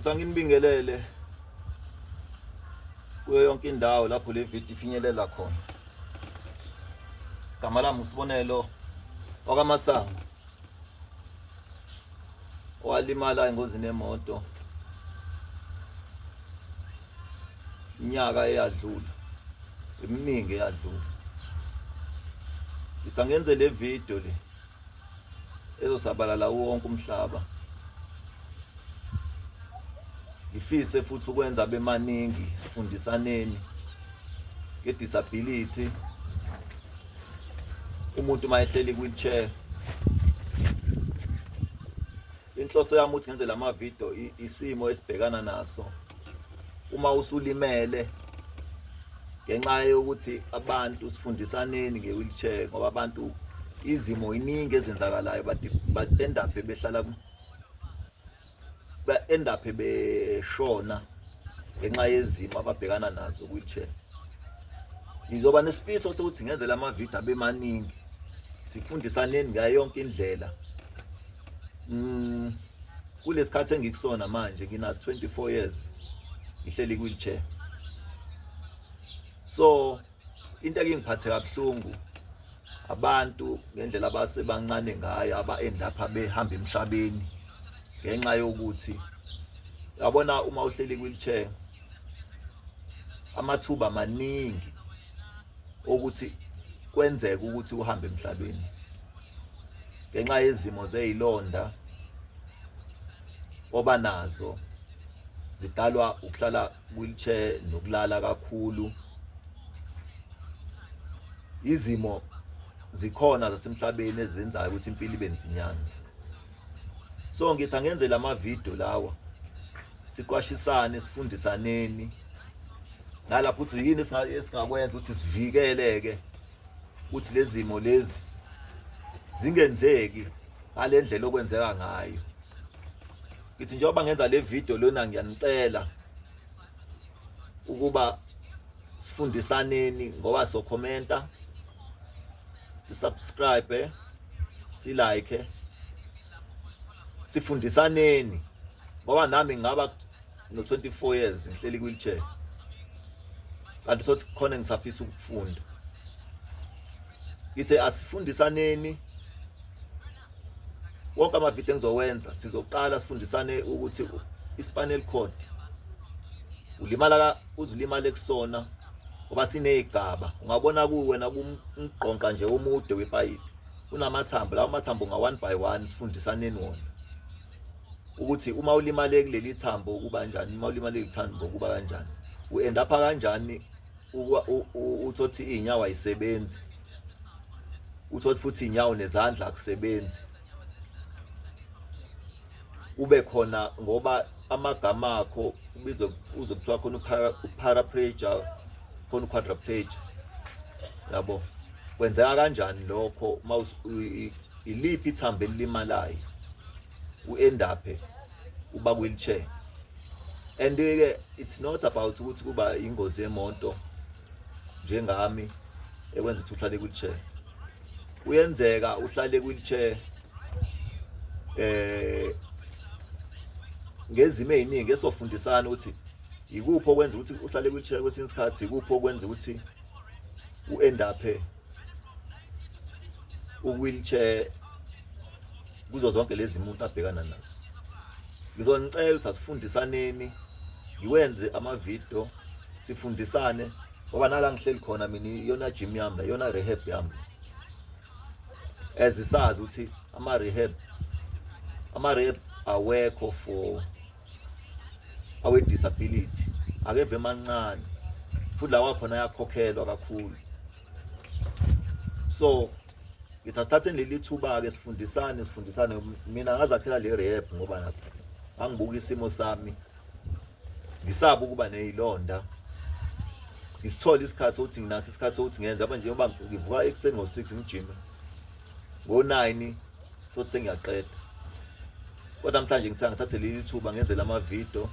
Ngithi anginibingelele kuyo yonke indawo lapho le video ifinyelela khona. Igama lami uSibonelo wakwaMasango, owalimala engozini yemoto iminyaka eyadlula, eminingi eyadlula. Ngithi angenze le video le ezosabalala wonke umhlaba. Ngifise futhi ukwenza bemaningi sifundisaneni nge-disability. Umuntu mayehleli wheelchair, inhloso yami ukuthi ngenze lama video isimo esibhekana naso uma usulimele ngenxa yokuthi abantu sifundisaneni nge-wheelchair, ngoba abantu izimo iningi ezenzakalayo ba-end up beshona ngenxa yezimo ababhekana nazo wheelchair. Ngizoba nesifiso sokuthi ngenze lama video abe maningi sifundisaneni ngayo yonke indlela. Kulesikhathi engikusona manje ngina 24 years ngihleli wheelchair. So into engiphathe kabuhlungu abantu ngendlela abasebancane ngayo aba-end up behamba emhlabeni ngenxa yokuthi yabona uma uhleli wheelchair amathuba maningi ukuthi kwenzeke ukuthi uhambe emhlabeni ngenxa yezimo zezilonda oba nazo zidalwa ukuhlala wheelchair nokulala kakhulu. Izimo zikhona zasemhlabeni ezenzayo ukuthi impilo ibe nzinyana. So ngithi angenze lama video lawa siqwashisane sifundisaneni nalapho ukuthi yini esingakwenza ukuthi sivikeleke ukuthi lezi zimo lezi zingenzeki ngalendlela okwenzeka ngayo. Ngithi njengoba ngenza le video lona ngiyanicela ukuba sifundisaneni, ngoba so commenta, si subscribe, si like, sifundisaneni, ngoba nami ngaba no 24 years ngihleli wheelchair kanti sothi khona ngisafisa ukufunda. Ngithi asifundisaneni wonke ama video engizowenza sizoqala sifundisane ukuthi i-spinal cord uzulimala kusona ngoba sinezigaba. Ungabona kuwena kumqonqa nje omude wepayipi unamathambo, lawo mathambo nga 1 by 1 sifundisaneni wona ukuthi uma ulimale kuleli thambo kuba kanjani, uma ulimale lithambo kuba kanjani, u-end up kanjani, uthothi inyawo ayisebenzi, uthothi futhi inyawo nezandla akusebenzi. Ube khona ngoba amagama akho uzokuthiwa khona u-paraplegia, khona u-quadriplegia, yabo. Kwenzeka kanjani lokho uma iliphi ithambo elilimalayo u-end up uba wheelchair. And ke it's not about ukuthi kuba ingozi yemoto njengami ekwenza ukuthi uhlale wheelchair. Uyenzeka uhlale wheelchair ngezimo eziningi esofundisana ukuthi ikuphi okwenza ukuthi uhlale wheelchair, kwesinye isikhathi ikuphi okwenza ukuthi u-end up u-wheelchair kuzo zonke lezi muntu abhekana nazo. Ngizonicela ukuthi asifundisaneni, ngiwenze ama video sifundisane, ngoba nala ngihleli khona mina iyona gym yami la, iyona rehab yami. Ezisazi ukuthi ama rehab awekho for awe disability, akeve mancane futhi lawa khona ayakhokhelwa kakhulu. So ngithi asithatheni leli thuba ke sifundisane. Mina ngazakhela le rehab ngoba lapho angibuka isimo sami, ngisaba ukuba nezilonda, ngisithola isikhathi ukuthi nginaso isikhathi ukuthi ngenze manje, njengoba ngivuka ekuseni ngo6 ngijime, ngo9 thothi sengiyaqeda. Kodwa namhlanje ngithatha ngithathe leli thuba ngenze lama video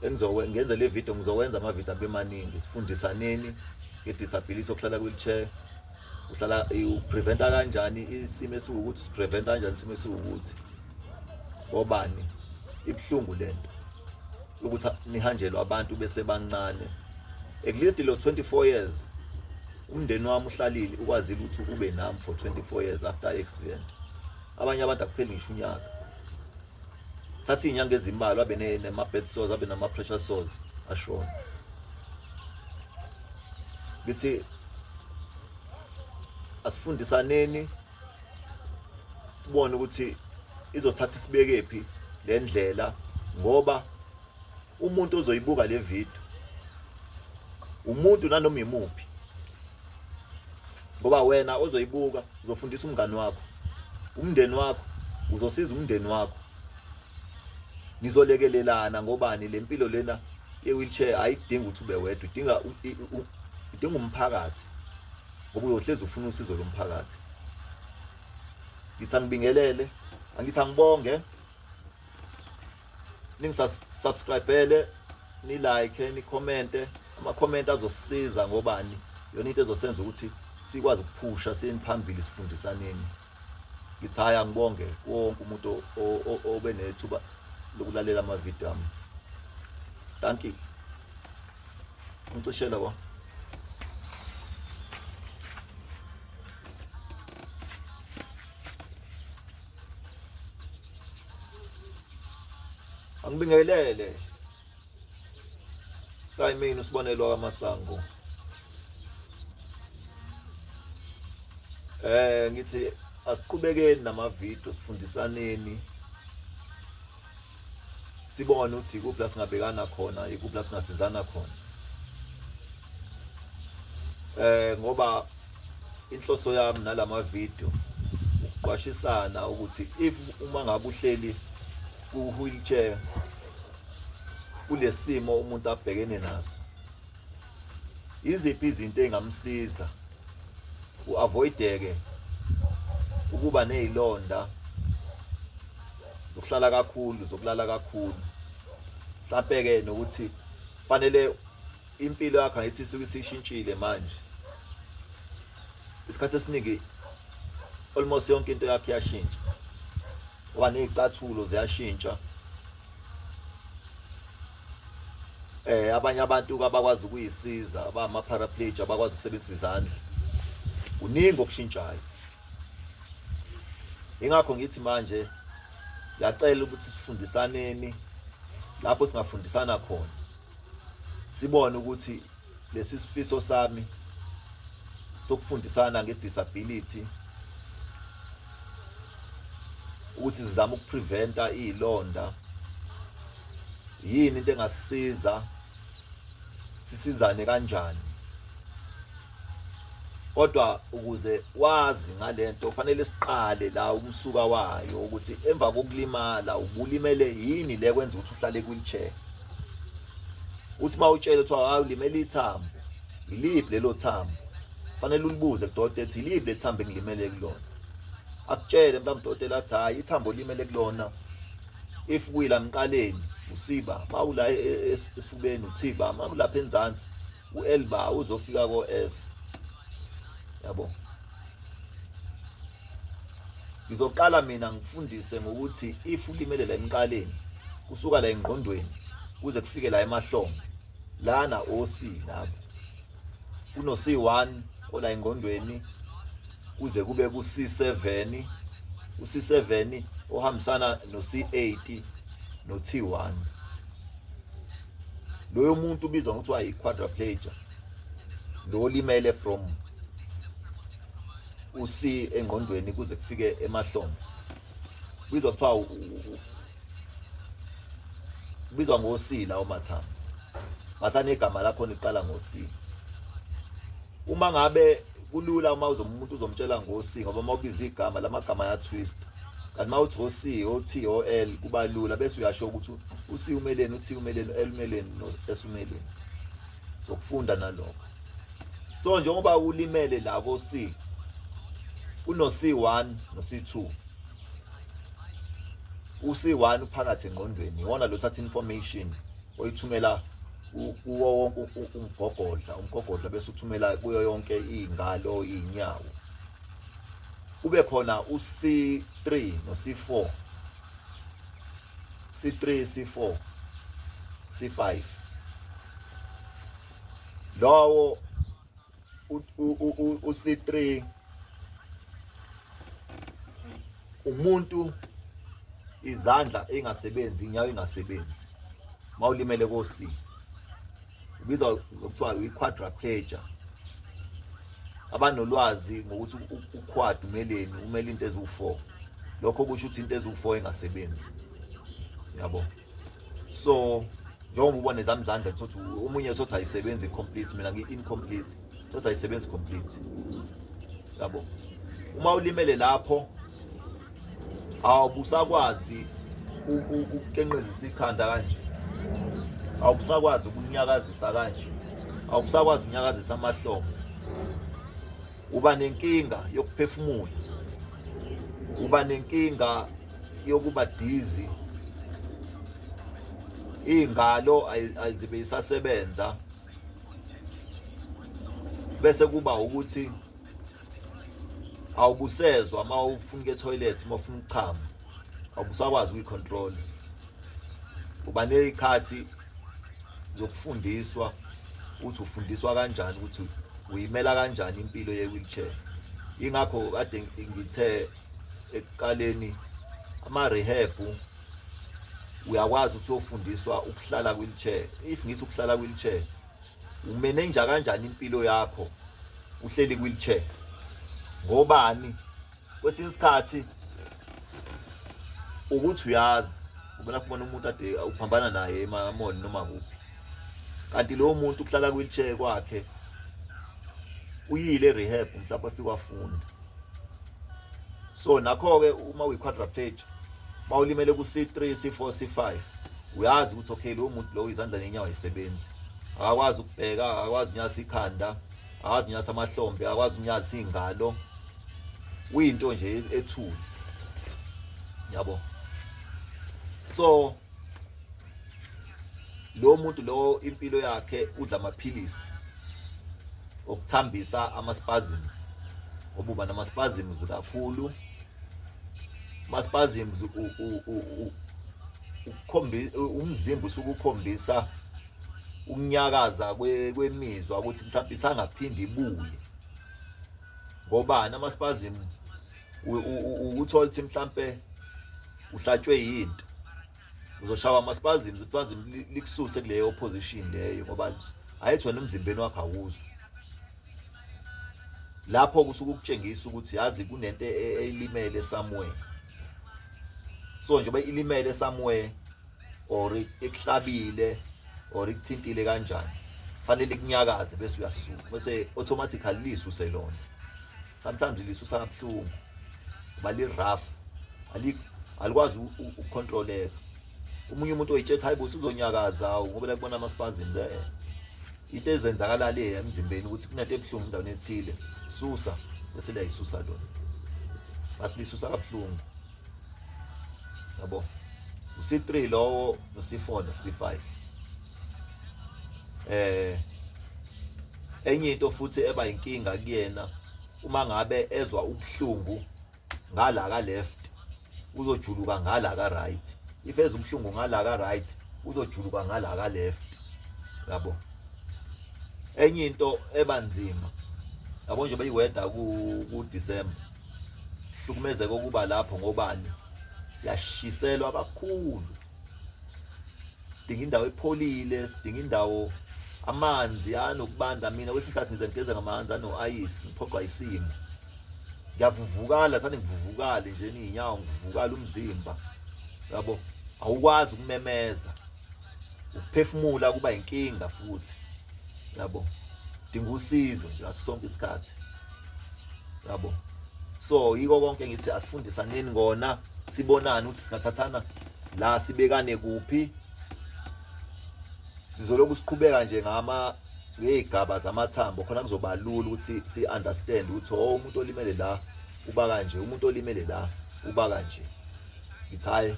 ngenze le video ngizowenza ama video abe maningi sifundisaneni nge-disability okuhlala wheelchair. Uhlala upreventa kanjani isimo esiwukuthi, sipreventa kanjani isimo esiwukuthi, ngobani ibhlungu lento ukuthi nihanjelwe abantu bese bancane. At least lo 24 years umndeni wami uhlalile ukwazile ukuthi ube nami for 24 years after accident. Abanye abantu akupheli ngisho unyaka. Sathi inyanga ezimbalwa abe nema-bed sores, abe nama-pressure sores ashona. Ngithi asifundisaneni sibone ukuthi izothatha isibeke phi le ndlela, ngoba umuntu ozoyibuka le video umuntu nanoma imuphi, ngoba wena ozoyibuka uzofundisa umngani wakho, umndeni wakho uzosiza umndeni wakho, nizolekelelana. Ngobani le mpilo lena ye-wheelchair ayidingi ukuthi ube wedwa, idinga umphakathi, ngoba uyohlezi ufuna usizo lomphakathi. Ngithi angibingelele, angithi angibonge, ningisubscribele, ni like, ni commente. Ama-comment azosisiza, ngobani yona into ezosenza ukuthi sikwazi ukuphusha siyeni phambili sifundisaneni. Ngithi hhayi angibonge wonke umuntu obe nethuba lokulalela amavidiyo ami. Thank you. Ngicishela kwa. Angibingelele Simon Usibonelwa kaMasango. Ngithi asiqhubekeni namavidiyo sifundisaneni, sibone ukuthi ikuphi la singabhekana khona, ikuphi la singasizana khona. Ngoba inhloso yami nalamavidiyo ukuqwashisana ukuthi uma ngabe uhleli ku-wheelchair kulesimo umuntu abhekene naso, iziphi izinto engamsiza u-avoideke ukuba nezilonda zokuhlala kakhulu, zokulala kakhulu. Mhlawumbe-ke nokuthi fanele impilo yakho angithi isuke isishintshile manje, isikhathi esiningi almost yonke into yakho iyashintsha, ngoba nezicathulo ziyashintsha. Abanye abantu abakwazi ukuyisiza, abama-paraplegic abakwazi ukusebenzisa izandla, kuningi okushintshayo. Ingakho ngithi manje ngiyacela ukuthi sifundisaneni lapho singafundisana khona, sibone ukuthi lesi sifiso sami sokufundisana nge-disability ukuthi sizame ukupreventa izilonda, yini into engasisiza, sisizane kanjani. Kodwa ukuze wazi ngalento kufanele siqale la umsuka wayo, ukuthi emva kokulimala ubulimele yini le kwenza ukuthi uhlale ku-wheelchair. Uthi mawutshela ukuthi awulimele ithambo, iliphi lelo thambo, fanele ulibuze kudokotela ethi iliphi le thambo engilimele kulona. Akutshele mhlawumbe udokotela athi hayi ithambo limele kulona, if kuyila emqaleni usiba, mawula esifubeni uthiba, mawulapha enzansi u-elbow uzofika ko-S. Yabo, ngizoqala mina ngifundise ngokuthi if ulimele la emqaleni kusuka la engqondweni kuze kufike la emahlombe, lana OC nabo kuno C1 ola engqondweni kuze kube ku-C7, u-C7 ohambisana no-C8 no-T1. Loyo muntu ubizwa ngokuthiwa yi-quadriplegia, lo olimele from u-C engqondweni kuze kufike emahlombe, ubizwa kuthiwa ubizwa ngo-C lawo mathambo, ngathana igama lakhona iqala ngo-C. Uma ngabe kulula uma umuntu uzomtshela ngo-C, ngoba uma ubiza igama lamagama ya-twist, kanti uma uthi o-C, o-T, o-L kuba lula, bese uyasho ukuthi u-C umeleni, u-T umeleni, u-L umeleni, no-S umeleni. So kufunda nalokho. So njengoba ulimele la ko-C, uno-C1 no-C2. U-C1 uphakathi engqondweni, iwona lo thatha information oyithumela kuwo wonke umgogodla bese uthumela kuyo yonke iy'ngalo, iy'nyawo. Kube khona u-C3 no-C4. C3 C4 C5 lowo u-C3 umuntu izandla engasebenzi inyawo engasebenzi mawulimele ko-C ubizwa ngokuthiwa i-quadriplegia abanolwazi ngokuthi uquad umele into eziwu4 lokho kusho ukuthi into eziwu4 engasebenzi yabo so njengoba ubone zami izandla thothi omunye thothi ayisebenzi complete mina ngi-incomplete thothi ayisebenzi complete yabo uma ulimele lapho awubusakwazi ukukenqezisa ikhanda kanje awubusakwazi ukunyakazisa kanje awubusakwazi ukunyakazisa amahlombe uba nenkinga yokuphefumula uba nenkinga yokuba dizzy ingalo ayizibe isasebenza bese kuba ukuthi awubusezwa mawufuna ke-toilet mawufuna ukuchama awubusakwazi ukuyicontrol uba nezikhathi zokufundiswa ukuthi ufundiswa kanjani ukuthi uyimela kanjani impilo ye-wheelchair ingakho kade ngithe ekuqaleni ama-rehab uyakwazi usiyofundiswa ukuhlala wheelchair if ngithi ukuhlala wheelchair umanage kanjani impilo yakho uhleli wheelchair ngobani kwesinye isikhathi ukuthi uyazi ubona kubona umuntu ade uphambana naye emamall noma kuphi kanti lo muntu ukuhlala wheelchair kwakhe uyile rehab mhlawumbe afika afunda so nakho ke uma uyi-quadriplegia mawulimele ku-C3 C4 C5 uyazi ukuthi okay lo muntu lo izandla nenyawo ayisebenzi akakwazi ukubheka akakwazi unyasa ikhanda akakwazi unyasa amahlombe akakwazi unyasa ingalo uyinto nje ethule yabo so lo muntu lo impilo yakhe udla amaphilisi okuthambisa ama-spasms ngoba nama-spasms kakhulu ama-spasms umzimba usuke ukhombisa ukunyakaza kwemizwa ukuthi mhlawumbe isangaphindi ibuye ngoba ama-spasm uthola ukuthi mhlawumbe uhlatshwe yinto uzoshawa ama-spasms uthwazim likususe kuleyo position leyo ngoba ayithi wena emzimbeni wakho awuzwa lapho kusuke ukutshengisa ukuthi yazi kunento elimele somewhere so njengoba ilimele somewhere or ekuhlabile or ikuthintile kanjani fanele kunyakaze bese uyasuka bese automatically lisuse lona sometimes lisusa kabuhlungu kuba li rough alikwazi ukucontroleka umunye umuntu oyitshetha hayibo uzonyakaza ngoba la kubona ama-spasms into ezenzakala le emzimbeni ukuthi kunento ebuhlungu endaweni ethile susa bese liyayisusa lona but lisusa kabuhlungu yabo u-C3 lowo no-C4 no-C5 enye into futhi eba inkinga kuyena uma ngabe ezwa ubuhlungu ngala ka left uzojuluka ngala ka right if ezwa ubuhlungu ngala ka right uzojuluka ngala ka left yabo enye into ebanzima yabo nje bayiweda ku December hlukumezeke ukuba lapho ngobani siyashiselwa kakhulu sidinga indawo epholile sidinga indawo amanzi anokubanda mina kwesikhathi ngize ngigeze ngamanzi ano-ayisi ngiphoqwa isimo ngiyavuvukala sane ngivuvukale nje niyinyawo ngivuvukala umzimba yabo awukwazi ukumemeza ukuphefumula kuba inkinga futhi yabo dinga usizo nje ngaso sonke isikhathi yabo so yiko konke ngithi asifundisaneni ngona sibonana ukuthi singathathana la sibekane kuphi sizoloku siqhubeka nje ngey'gaba zamathambo khona kuzoba lula ukuthi si-understand ukuthi umuntu olimele la uba kanje umuntu olimele la uba kanje ngithi hayi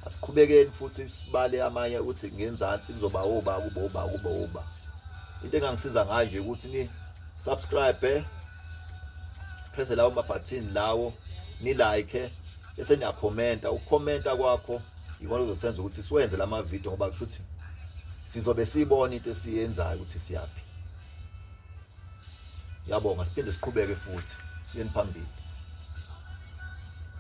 asiqhubekeni futhi sibale amanye ukuthi ngenzansi kuzoba oba kuba into engangisiza ngayo nje ukuthi ni subscribe press lawo ma-button lawo ni like bese niyakhomenta ukukhomenta kwakho ikona ozosenza ukuthi siwenze lama video ngoba kusho ukuthi sizobe sibona into esiyenzayo ukuthi siyapi. Yabonga, siphinde siqhubeke futhi siyeni phambili.